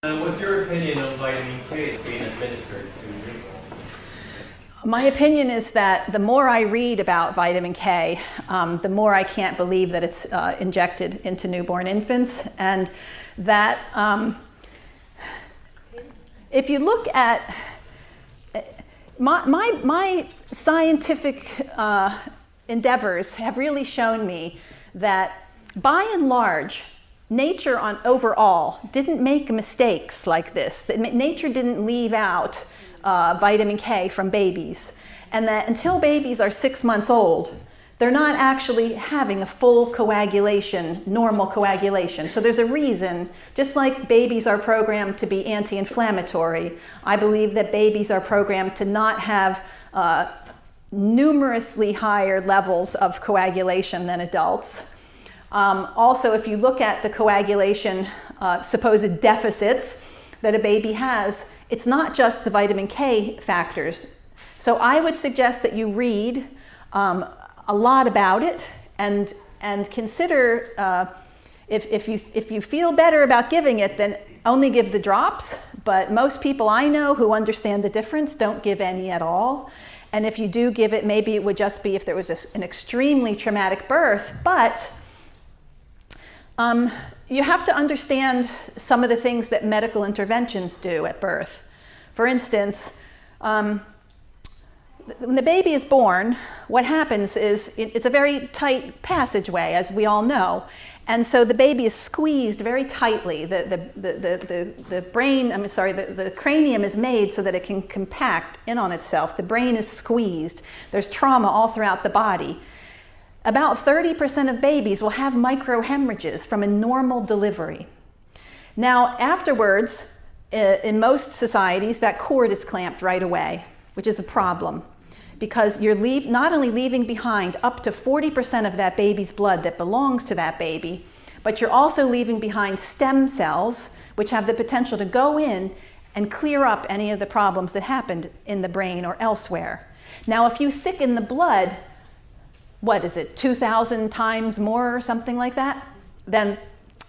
What's your opinion on vitamin K that's being administered to newborns? My opinion is that the more I read about vitamin K, the more I can't believe that it's injected into newborn infants. And that if you look at my scientific endeavors have really shown me that by and large, nature overall didn't make mistakes like this. That nature didn't leave out vitamin K from babies. And that until babies are 6 months old, they're not actually having a full coagulation, normal coagulation. So there's a reason, just like babies are programmed to be anti-inflammatory, I believe that babies are programmed to not have numerously higher levels of coagulation than adults. Also, if you look at the coagulation supposed deficits that a baby has, it's not just the vitamin K factors. So I would suggest that you read a lot about it and consider if you feel better about giving it, then only give the drops. But most people I know who understand the difference don't give any at all. And if you do give it, maybe it would just be if there was an extremely traumatic birth. But you have to understand some of the things that medical interventions do at birth. For instance, when the baby is born, what happens is it's a very tight passageway, as we all know. And so the baby is squeezed very tightly. The cranium is made so that it can compact in on itself. The brain is squeezed. There's trauma all throughout the body. About 30% of babies will have microhemorrhages from a normal delivery. Now, afterwards, in most societies, that cord is clamped right away, which is a problem because you're not only leaving behind up to 40% of that baby's blood that belongs to that baby, but you're also leaving behind stem cells, which have the potential to go in and clear up any of the problems that happened in the brain or elsewhere. Now, if you thicken the blood, what is it, 2,000 times more or something like that, then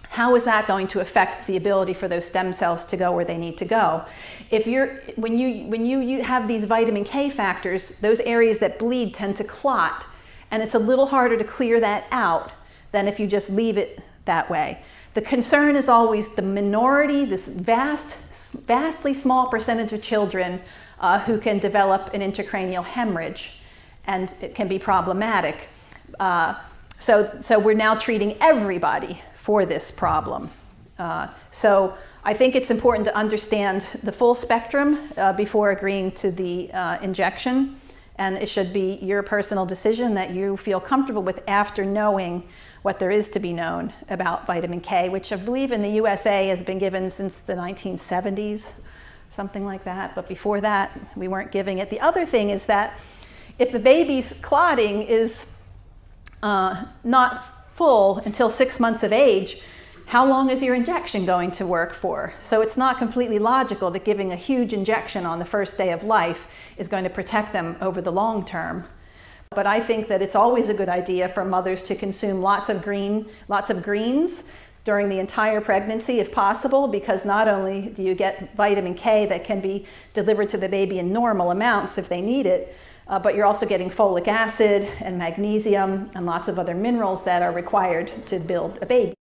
how is that going to affect the ability for those stem cells to go where they need to go? When you have these vitamin K factors, those areas that bleed tend to clot, and it's a little harder to clear that out than if you just leave it that way. The concern is always the minority, this vastly small percentage of children who can develop an intracranial hemorrhage, and it can be problematic. So we're now treating everybody for this problem. So I think it's important to understand the full spectrum before agreeing to the injection, and it should be your personal decision that you feel comfortable with after knowing what there is to be known about vitamin K, which I believe in the USA has been given since the 1970s, something like that, but before that we weren't giving it. The other thing is that if the baby's clotting is not full until 6 months of age, how long is your injection going to work for? So it's not completely logical that giving a huge injection on the first day of life is going to protect them over the long term. But I think that it's always a good idea for mothers to consume lots of greens during the entire pregnancy if possible, because not only do you get vitamin K that can be delivered to the baby in normal amounts if they need it, but you're also getting folic acid and magnesium and lots of other minerals that are required to build a baby.